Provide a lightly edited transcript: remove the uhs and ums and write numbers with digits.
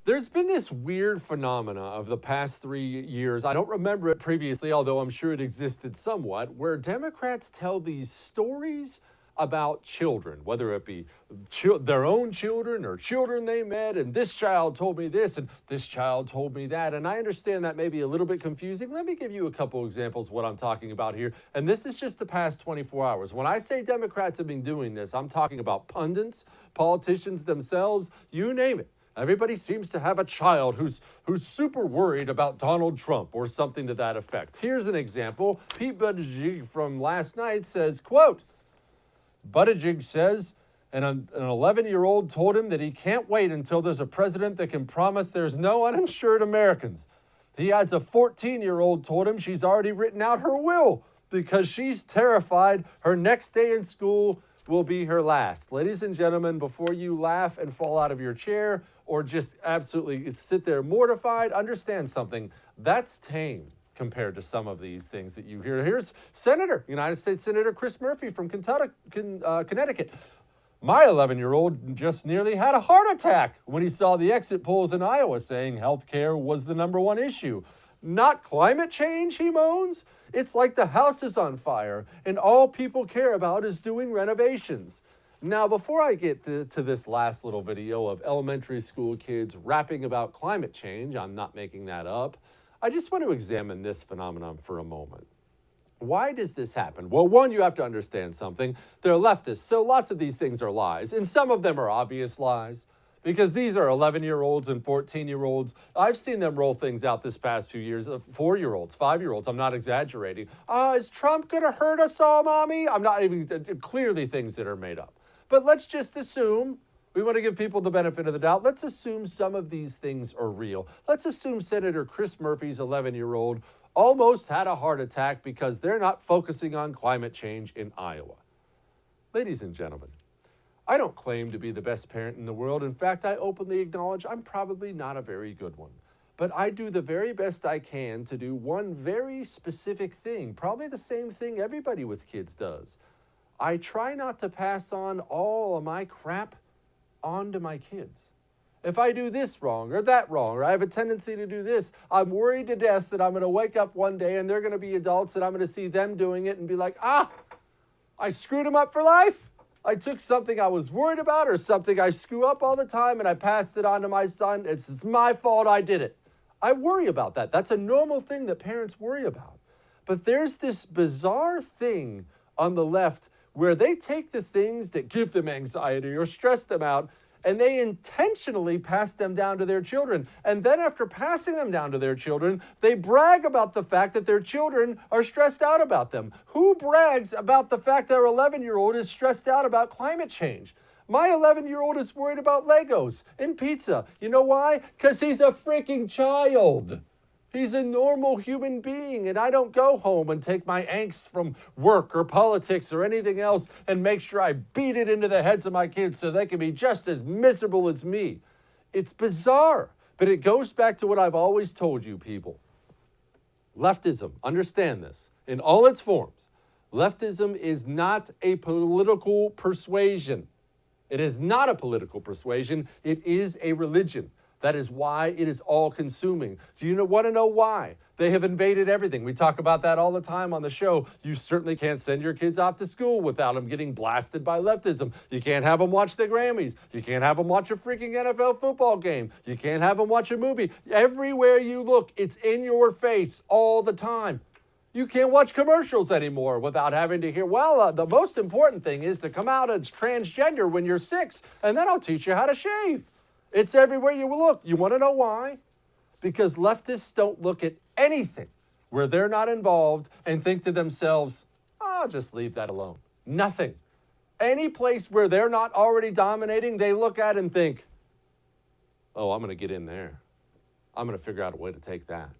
There's been this weird phenomena of the past 3 years. I don't remember it previously, although I'm sure it existed somewhat, where Democrats tell these stories about children, whether it be their own children or children they met, and this child told me this, and this child told me that. And I understand that may be a little bit confusing. Let me give you a couple examples of what I'm talking about here. And this is just the past 24 hours. When I say Democrats have been doing this, I'm talking about pundits, politicians themselves, you name it. Everybody seems to have a child who's super worried about Donald Trump or something to that effect. Here's an example. Pete Buttigieg from last night says, quote, Buttigieg says an 11-year-old told him that he can't wait until there's a president that can promise there's no uninsured Americans. He adds a 14-year-old told him she's already written out her will because she's terrified her next day in school will be her last. Ladies and gentlemen, before you laugh and fall out of your chair or just absolutely sit there mortified, understand something. That's tame compared to some of these things that you hear. Here's United States Senator Chris Murphy from Connecticut. My 11-year-old just nearly had a heart attack when he saw the exit polls in Iowa saying healthcare was the number one issue. Not climate change, he moans. It's like the house is on fire and all people care about is doing renovations. Now, before I get to this last little video of elementary school kids rapping about climate change, I'm not making that up, I just want to examine this phenomenon for a moment. Why does this happen? Well, one, you have to understand something. They're leftists, so lots of these things are lies, and some of them are obvious lies, because these are 11-year-olds and 14-year-olds. I've seen them roll things out this past few years, 4-year-olds, 5-year-olds, I'm not exaggerating. Is Trump going to hurt us all, mommy? I'm not even, clearly things that are made up. But let's just assume, we want to give people the benefit of the doubt, let's assume some of these things are real. Let's assume Senator Chris Murphy's 11-year-old almost had a heart attack because they're not focusing on climate change in Iowa. Ladies and gentlemen, I don't claim to be the best parent in the world. In fact, I openly acknowledge I'm probably not a very good one. But I do the very best I can to do one very specific thing, probably the same thing everybody with kids does. I try not to pass on all of my crap onto my kids. If I do this wrong or I have a tendency to do this, I'm worried to death that I'm going to wake up one day and they're going to be adults and I'm going to see them doing it and be like, I screwed them up for life. I took something I was worried about or something I screw up all the time and I passed it on to my son. It's my fault I did it. I worry about that. That's a normal thing that parents worry about. But there's this bizarre thing on the left where they take the things that give them anxiety or stress them out and they intentionally pass them down to their children. And then after passing them down to their children, they brag about the fact that their children are stressed out about them. Who brags about the fact that their 11-year-old is stressed out about climate change? My 11-year-old is worried about Legos and pizza. You know why? Because he's a freaking child. He's a normal human being, and I don't go home and take my angst from work or politics or anything else and make sure I beat it into the heads of my kids so they can be just as miserable as me. It's bizarre, but it goes back to what I've always told you people. Leftism, understand this, in all its forms, leftism is not a political persuasion. It is not a political persuasion. It is a religion. That is why it is all-consuming. Do you want to know why? They have invaded everything. We talk about that all the time on the show. You certainly can't send your kids off to school without them getting blasted by leftism. You can't have them watch the Grammys. You can't have them watch a freaking NFL football game. You can't have them watch a movie. Everywhere you look, it's in your face all the time. You can't watch commercials anymore without having to hear, the most important thing is to come out as transgender when you're 6, and then I'll teach you how to shave. It's everywhere you look. You want to know why? Because leftists don't look at anything where they're not involved and think to themselves, I'll just leave that alone. Nothing. Any place where they're not already dominating, they look at and think, I'm going to get in there. I'm going to figure out a way to take that.